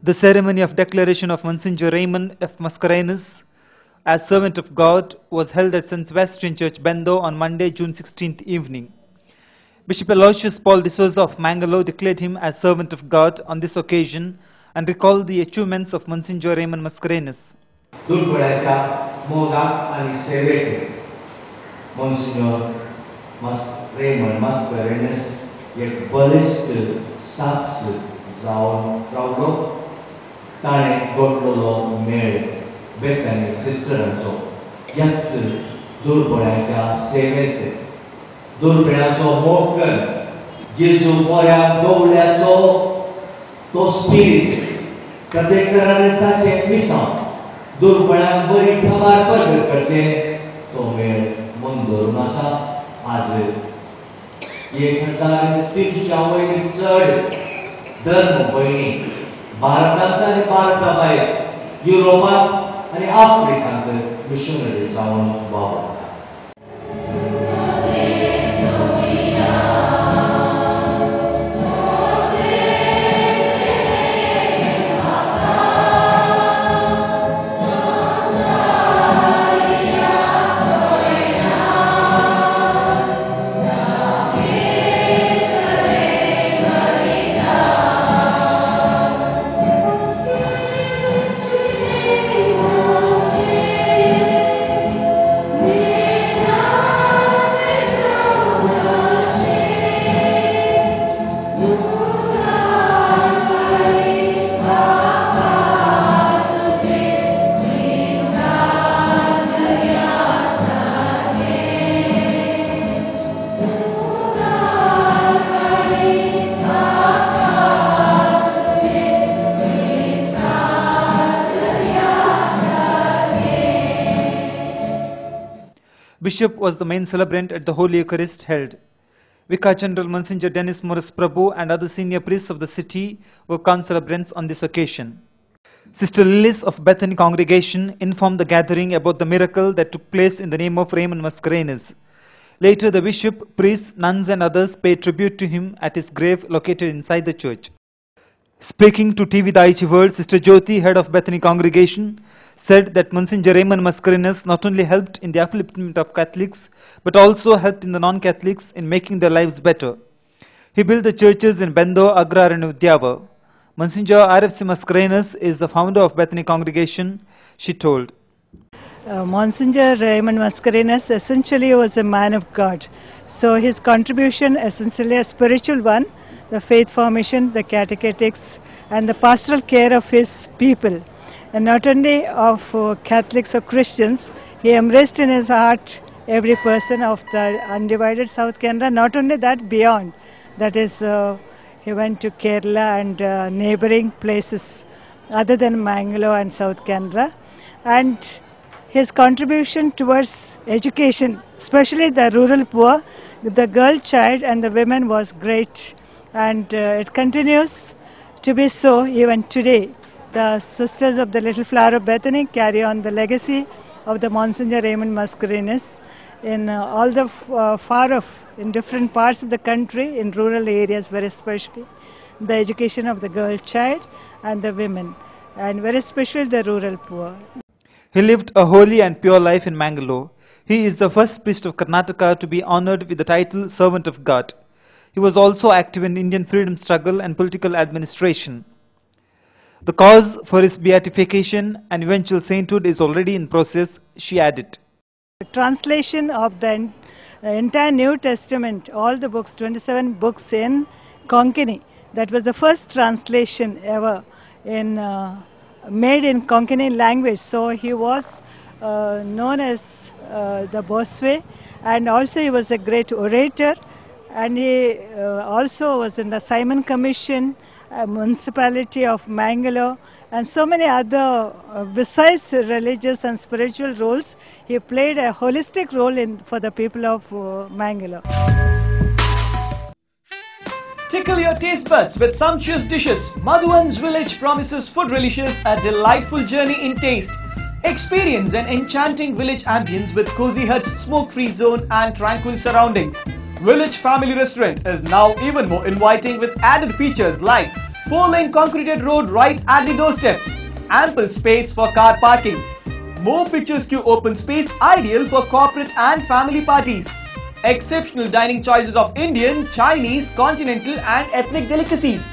The ceremony of declaration of Monsignor Raymond F. Mascarenhas as servant of God was held at St. Sebastian Church, Bendo on Monday, June 16th evening. Bishop Aloysius Paul de Souza of Mangalore declared him as servant of God on this occasion and recalled the achievements of Monsignor Raymond Mascarenhas. Monsignor Raymond Mascarenhas एक बलिष्ठ साक्ष जाऊन रावलो ताणे गोटलो मेळ बेतानी सिस्टरांचो याच दुर्बळांच्या सेवेत दुर्बळांचो मोग कर जेजू मोऱ्या गवल्याचो तो स्पिरिट कदेकरान ताचे मिसां दुर्बळांक बरी खबर प्रगट करचे तो मेळ मंदोरून आसा आज 1300 वयर चड धर्म भयणी भारतांत आनी भारता भायर युरोपांत आनी आफ्रिकांत मिशनरी जावन वावरता. Bishop was the main celebrant at the Holy Eucharist held. Vicar General Monsignor Dennis Morris Prabhu and other senior priests of the city were concelebrants on this occasion. Sister Lillis of Bethany congregation informed the gathering about the miracle that took place in the name of Raymond Mascarenhas. Later, the bishop, priests, nuns and others paid tribute to him at his grave located inside the church. Speaking to TV Daijiworld, Sister Jyoti, head of Bethany congregation, said that Monsignor Raymond Mascarenhas not only helped in the upliftment of Catholics, but also helped in the non-Catholics in making their lives better. He built the churches in Bendo, Agrar and Udyava. Monsignor RFC Mascarenhas is the founder of Bethany congregation, she told. Monsignor Raymond Mascarenhas essentially was a man of God. So his contribution essentially a spiritual one, the faith formation, the catechetics and the pastoral care of his people. And not only of Catholics or Christians, he embraced in his heart every person of the undivided South Canada. Not only that, beyond. That is, he went to Kerala and neighbouring places other than Mangalore and South Canada. And his contribution towards education, especially the rural poor, the girl child and the women was great. And it continues to be so even today. The Sisters of the Little Flower of Bethany carry on the legacy of the Monsignor Raymond Mascarenhas in all the far off, in different parts of the country, in rural areas very especially, the education of the girl child and the women, and very especially the rural poor. He lived a holy and pure life in Mangalore. He is the first priest of Karnataka to be honoured with the title Servant of God. He was also active in Indian freedom struggle and political administration. The cause for his beatification and eventual sainthood is already in process, she added. The translation of the entire New Testament, all the books, 27 books in Konkani. That was the first translation ever made in Konkani language. So he was known as the Boswe, and also he was a great orator, and he also was in the Simon Commission, municipality of Mangalore, and so many other, besides religious and spiritual roles, he played a holistic role for the people of Mangalore. Tickle your taste buds with sumptuous dishes. Madhuvan's Village promises food relishers a delightful journey in taste. Experience an enchanting village ambience with cozy huts, smoke-free zone and tranquil surroundings. Village Family Restaurant is now even more inviting with added features like 4-lane concreted road right at the doorstep. Ample space for car parking. More picturesque open space ideal for corporate and family parties. Exceptional dining choices of Indian, Chinese, continental and ethnic delicacies.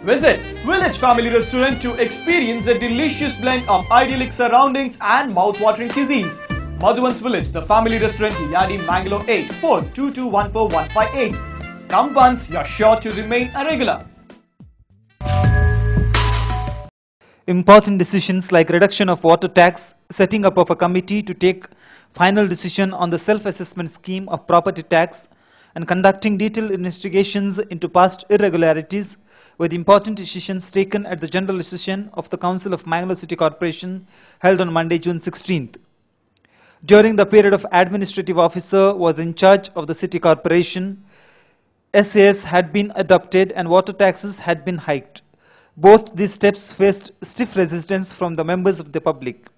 Visit Village Family Restaurant to experience a delicious blend of idyllic surroundings and mouth-watering cuisines. Madhuvan's Village, the family restaurant, Yadi, Mangalore 8422144158. Come once, you're sure to remain a regular. Important decisions like reduction of water tax, setting up of a committee to take final decision on the self-assessment scheme of property tax, and conducting detailed investigations into past irregularities were the important decisions taken at the general session of the Council of Mangalore City Corporation held on Monday, June 16th. During the period of administrative officer was in charge of the city corporation, SAS had been adopted and water taxes had been hiked. Both these steps faced stiff resistance from the members of the public.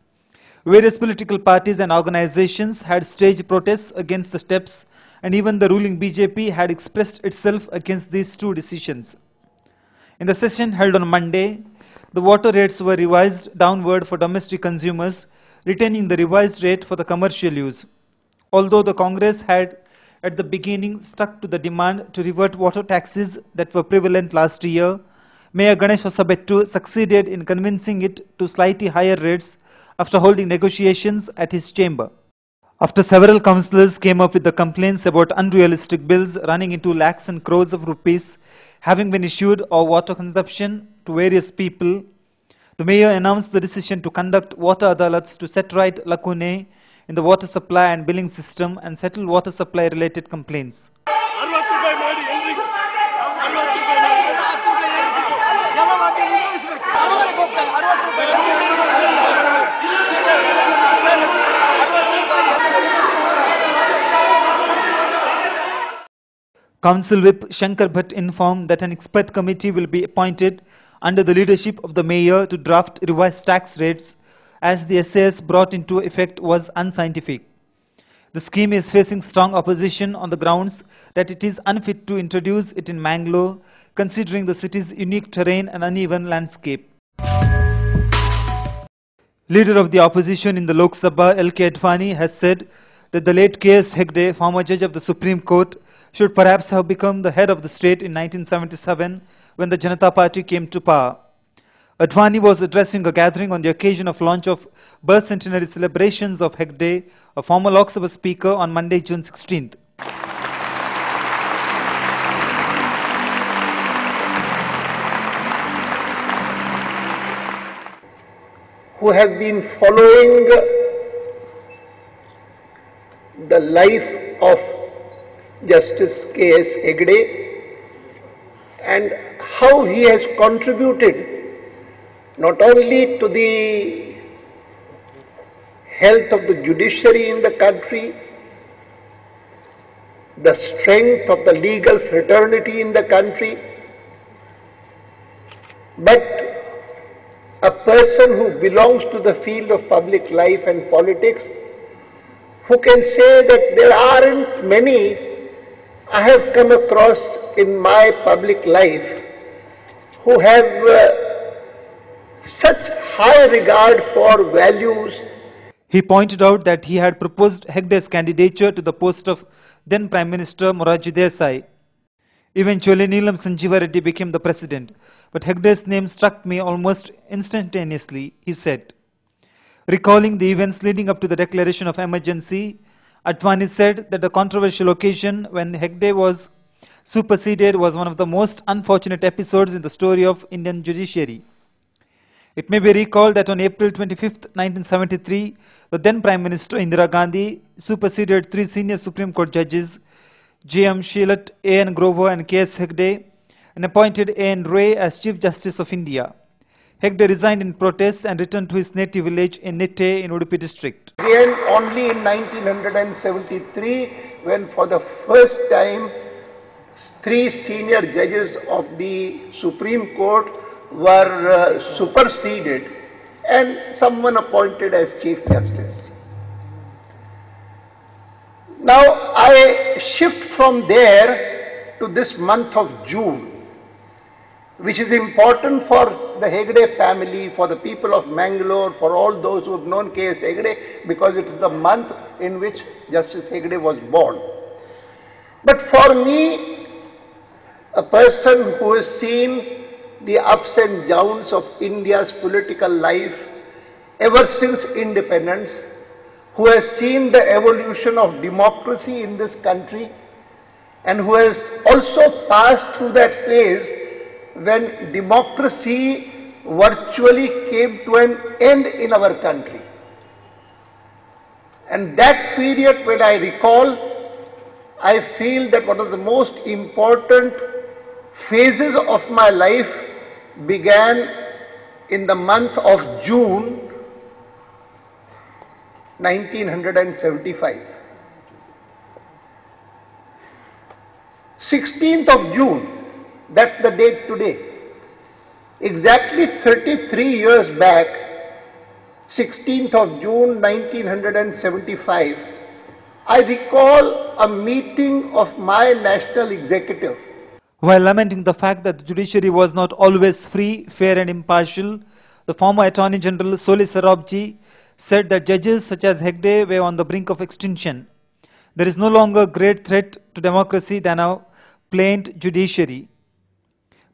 Various political parties and organizations had staged protests against the steps, and even the ruling BJP had expressed itself against these two decisions. In the session held on Monday, the water rates were revised downward for domestic consumers, retaining the revised rate for the commercial use. Although the Congress had at the beginning stuck to the demand to revert water taxes that were prevalent last year, Mayor Ganesh Hosabettu succeeded in convincing it to slightly higher rates after holding negotiations at his chamber. After several councillors came up with the complaints about unrealistic bills running into lakhs and crores of rupees having been issued or water consumption to various people, the mayor announced the decision to conduct water adalats to set right lacunae in the water supply and billing system and settle water supply related complaints. Council Whip Shankar Bhatt informed that an expert committee will be appointed under the leadership of the mayor to draft revised tax rates as the SAS brought into effect was unscientific. The scheme is facing strong opposition on the grounds that it is unfit to introduce it in Mangalore, considering the city's unique terrain and uneven landscape. Leader of the opposition in the Lok Sabha, L.K. Advani, has said that the late K.S. Hegde, former judge of the Supreme Court, should perhaps have become the head of the state in 1977 when the Janata Party came to power. Advani was addressing a gathering on the occasion of launch of birth centenary celebrations of Hegde, a former Lok Sabha speaker, on Monday, June 16th. Who have been following the life of Justice K.S. Hegde and how he has contributed not only to the health of the judiciary in the country, the strength of the legal fraternity in the country, but a person who belongs to the field of public life and politics, who can say that there aren't many I have come across in my public life who have such high regard for values. He pointed out that he had proposed Hegde's candidature to the post of then Prime Minister Morarji Desai. Eventually, Neelam Sanjeeva Reddy became the president, but Hegde's name struck me almost instantaneously, he said. Recalling the events leading up to the declaration of emergency, Advani said that the controversial occasion when Hegde was superseded was one of the most unfortunate episodes in the story of Indian judiciary. It may be recalled that on April 25, 1973, the then Prime Minister Indira Gandhi superseded three senior Supreme Court judges, J.M. Shelat, A.N. Grover and K.S. Hegde, and appointed A.N. Ray as Chief Justice of India. Hegde resigned in protest and returned to his native village in Nitte in Udupi district. Again, only in 1973, when for the first time three senior judges of the Supreme Court were superseded and someone appointed as Chief Justice. Now I shift from there to this month of June, which is important for the Hegde family, for the people of Mangalore, for all those who have known K.S. Hegde, because it is the month in which Justice Hegde was born. But for me, a person who has seen the ups and downs of India's political life ever since independence, who has seen the evolution of democracy in this country, and who has also passed through that phase when democracy virtually came to an end in our country. And that period, when I recall, I feel that one of the most important phases of my life began in the month of June 1975. 16th of June, that's the date today. Exactly 33 years back, 16th of June 1975, I recall a meeting of my national executive. While lamenting the fact that the judiciary was not always free, fair and impartial, the former Attorney General Soli Sarabji said that judges such as Hegde were on the brink of extinction. There is no longer a great threat to democracy than a plain judiciary.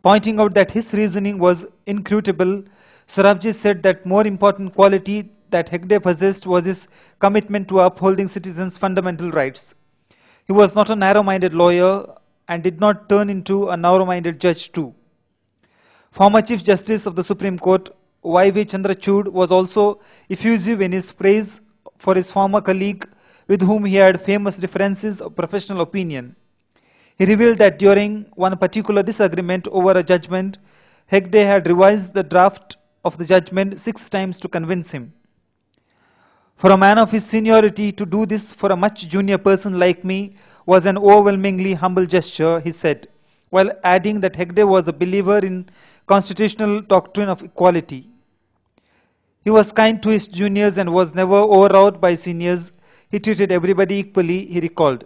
Pointing out that his reasoning was inscrutable, Sarabji said that more important quality that Hegde possessed was his commitment to upholding citizens' fundamental rights. He was not a narrow-minded lawyer and did not turn into a narrow-minded judge too. Former Chief Justice of the Supreme Court, Y.V. Chandrachud, was also effusive in his praise for his former colleague with whom he had famous differences of professional opinion. He revealed that during one particular disagreement over a judgment, Hegde had revised the draft of the judgment 6 times to convince him. For a man of his seniority to do this for a much junior person like me was an overwhelmingly humble gesture, he said, while adding that Hegde was a believer in constitutional doctrine of equality. He was kind to his juniors and was never overawed by seniors. He treated everybody equally, he recalled.